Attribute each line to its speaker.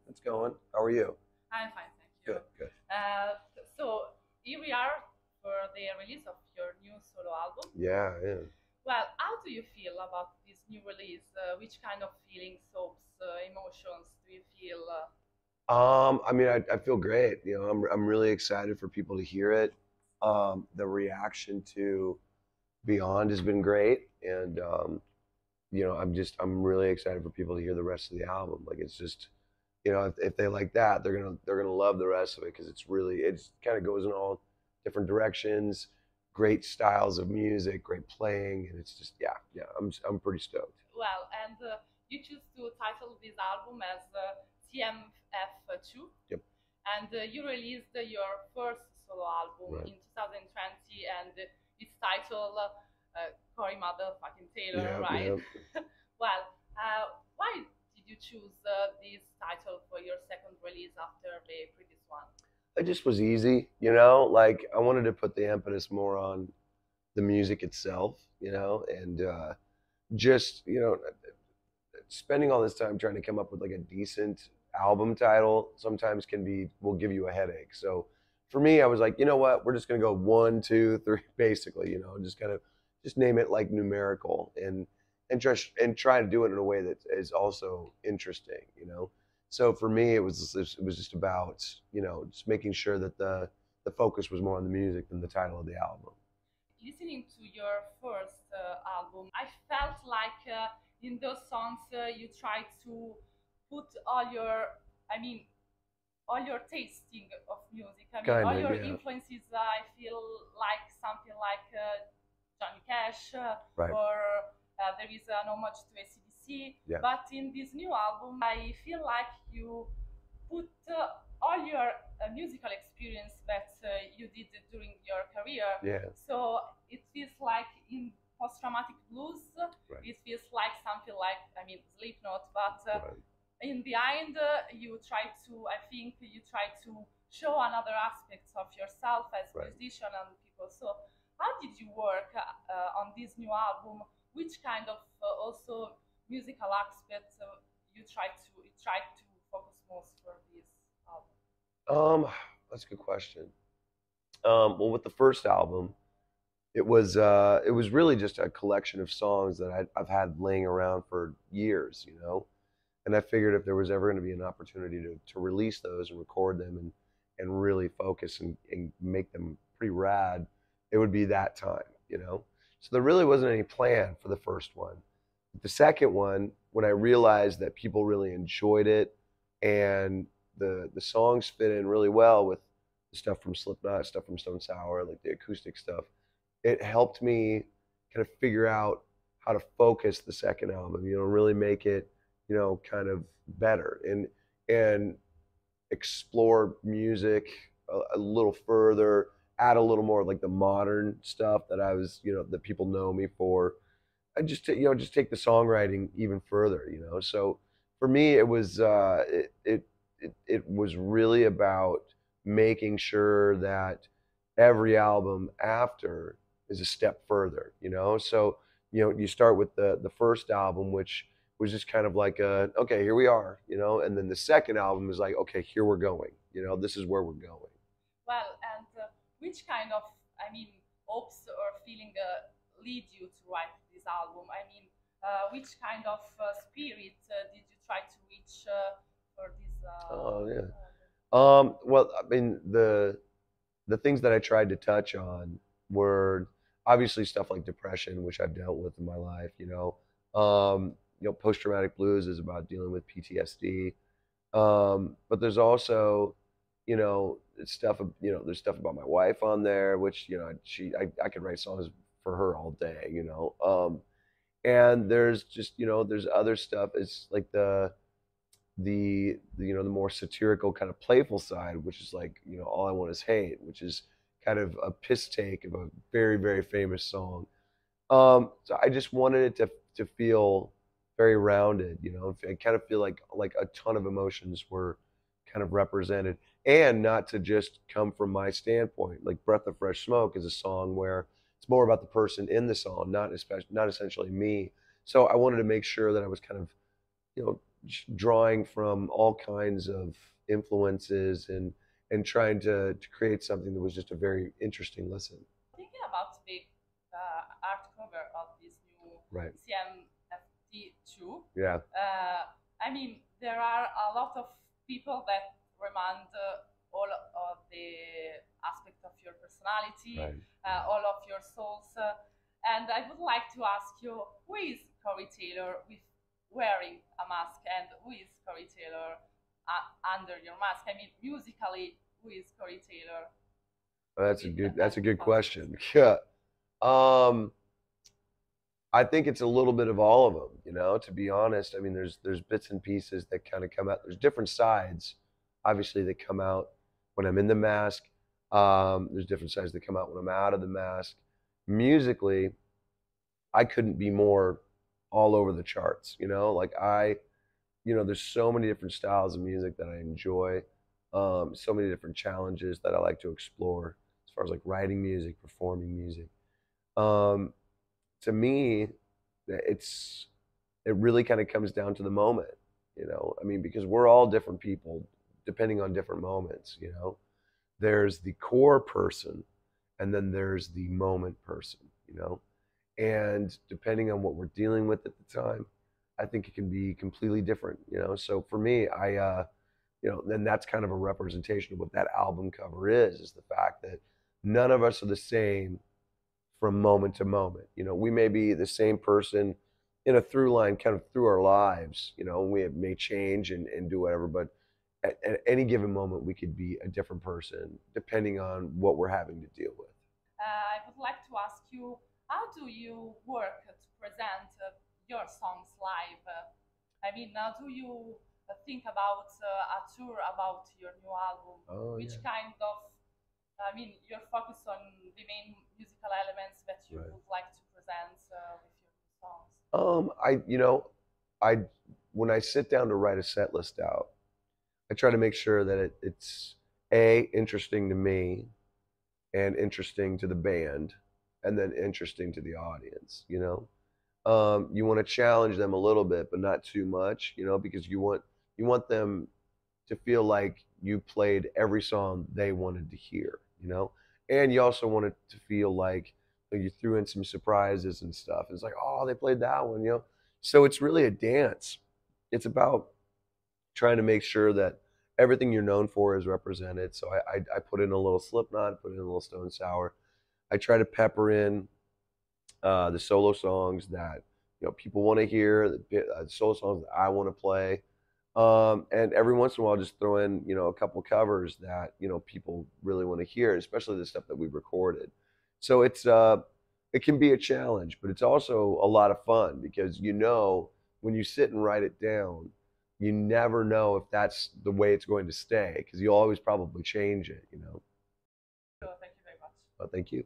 Speaker 1: It's going. How are you?
Speaker 2: I'm fine, thank you.
Speaker 1: Good, good.
Speaker 2: So here we are for the release of your new solo album.
Speaker 1: Yeah, yeah.
Speaker 2: Well, how do you feel about this new release? Which kind of feelings, hopes, emotions do you feel?
Speaker 1: I mean, I feel great. I'm really excited for people to hear it. The reaction to Beyond has been great, and I'm really excited for people to hear the rest of the album. Like it's just, if they like that, they're gonna love the rest of it because it's kind of goes in all different directions, great styles of music, great playing, and it's just yeah. I'm pretty stoked.
Speaker 2: Well, and you choose to title this album as CMF2,
Speaker 1: Yep.
Speaker 2: and you released your first solo album
Speaker 1: Right.
Speaker 2: in 2020, and it's titled Cory Motherfucking Taylor,
Speaker 1: Yeah,
Speaker 2: right?
Speaker 1: yeah.
Speaker 2: Well, why did you choose this title for your second release after the previous one?
Speaker 1: It just was easy. Like I wanted to put the impetus more on the music itself, and just spending all this time trying to come up with like a decent album title sometimes will give you a headache. So for me, I was like, you know what, we're just gonna go one, two, three, basically, just kind of just name it like numerical and try to do it in a way that is also interesting. So for me, it was just about just making sure that the focus was more on the music than the title of the album.
Speaker 2: Listening to your first album, I felt like in those songs you try to put all your tasting of music. I mean,
Speaker 1: Kind
Speaker 2: all
Speaker 1: of,
Speaker 2: your
Speaker 1: yeah.
Speaker 2: influences. I feel like something like Johnny Cash,
Speaker 1: Right.
Speaker 2: or there is an homage to AC/DC.
Speaker 1: Yeah.
Speaker 2: But in this new album, I feel like you put all your musical experience that you did during your career.
Speaker 1: Yeah.
Speaker 2: So it feels like in post-traumatic blues,
Speaker 1: Right.
Speaker 2: it feels like something like, I mean, Slipknot, but
Speaker 1: Right.
Speaker 2: in behind I think you try to show another aspects of yourself as
Speaker 1: Right.
Speaker 2: musician and people. So how did you work on this new album? Which kind of also musical aspects you try to focus most for this album?
Speaker 1: That's a good question. Well, with the first album, it was really just a collection of songs that I've had laying around for years. And I figured if there was ever going to be an opportunity to release those and record them and really focus and make them pretty rad, it would be that time. So there really wasn't any plan for the first one. The second one, when I realized that people really enjoyed it and the songs fit in really well with the stuff from Slipknot, stuff from Stone Sour, like the acoustic stuff, it helped me kind of figure out how to focus the second album, really make it, kind of better and explore music a little further, add a little more like the modern stuff that that people know me for. I just take the songwriting even further. So for me, it was really about making sure that every album after is a step further. So you start with the first album, which was just kind of like okay, here we are. And then the second album is like, okay, here we're going. This is where we're going.
Speaker 2: Well, and which kind of, I mean, hopes or feeling lead you to write this album? I mean, which kind of spirit did you try to reach for this?
Speaker 1: Oh yeah. Well, I mean, the things that I tried to touch on were obviously stuff like depression, which I've dealt with in my life. Post-traumatic blues is about dealing with PTSD. But there's also, there's stuff about my wife on there, which, I could write songs for her all day. And there's just, there's other stuff. It's like the more satirical kind of playful side, which is like, all I want is hate, which is kind of a piss take of a very, very famous song. So I just wanted it to feel very rounded. I kind of feel like a ton of emotions were kind of represented, and not to just come from my standpoint. Like Breath of Fresh Smoke is a song where it's more about the person in the song, not essentially me. So I wanted to make sure that I was kind of drawing from all kinds of influences and trying to create something that was just a very interesting listen.
Speaker 2: Thinking about the art cover of this new
Speaker 1: Right.
Speaker 2: CMF2,
Speaker 1: Yeah.
Speaker 2: I mean, there are a lot of people that remind all of the aspect of your personality,
Speaker 1: Right.
Speaker 2: all of your souls. And I would like to ask you, who is Corey Taylor with wearing a mask, and who is Corey Taylor under your mask? I mean, musically, who is Corey Taylor?
Speaker 1: That's a good question. Yeah. Um, I think it's a little bit of all of them, you know, to be honest. I mean, there's bits and pieces that kind of come out. There's different sides, obviously, that come out when I'm in the mask. There's different sides that come out when I'm out of the mask. Musically, I couldn't be more all over the charts, you know, like there's so many different styles of music that I enjoy, so many different challenges that I like to explore as far as like writing music, performing music. Um, to me, it really kind of comes down to the moment, you know. I mean, because we're all different people depending on different moments, you know. There's the core person, and then there's the moment person, you know. And depending on what we're dealing with at the time, I think it can be completely different, you know. So for me, then that's kind of a representation of what that album cover is the fact that none of us are the same from moment to moment. You know, we may be the same person in a through line kind of through our lives, you know, we may change and do whatever, but at any given moment, we could be a different person depending on what we're having to deal with.
Speaker 2: I would like to ask you, how do you work to present your songs live? I mean, do you think about a tour about your new album?
Speaker 1: Oh,
Speaker 2: Which
Speaker 1: yeah.
Speaker 2: kind of, I mean, you're focused on the main musical elements that you
Speaker 1: Right.
Speaker 2: would like to present with your new songs.
Speaker 1: I when I sit down to write a set list out, I try to make sure that it's interesting to me and interesting to the band and then interesting to the audience, you know. You want to challenge them a little bit, but not too much, you know, because you want them to feel like you played every song they wanted to hear, you know, and you also want it to feel like you threw in some surprises and stuff. It's like, oh, they played that one, you know. So it's really a dance. It's about trying to make sure that everything you're known for is represented. So I put in a little Slipknot, put in a little Stone Sour. I try to pepper in the solo songs that people want to hear, the solo songs that I want to play, and every once in a while just throw in a couple covers that people really want to hear, especially the stuff that we've recorded. So it can be a challenge, but it's also a lot of fun because when you sit and write it down, you never know if that's the way it's going to stay because you'll always probably change it.
Speaker 2: So thank you very much.
Speaker 1: Well, thank you.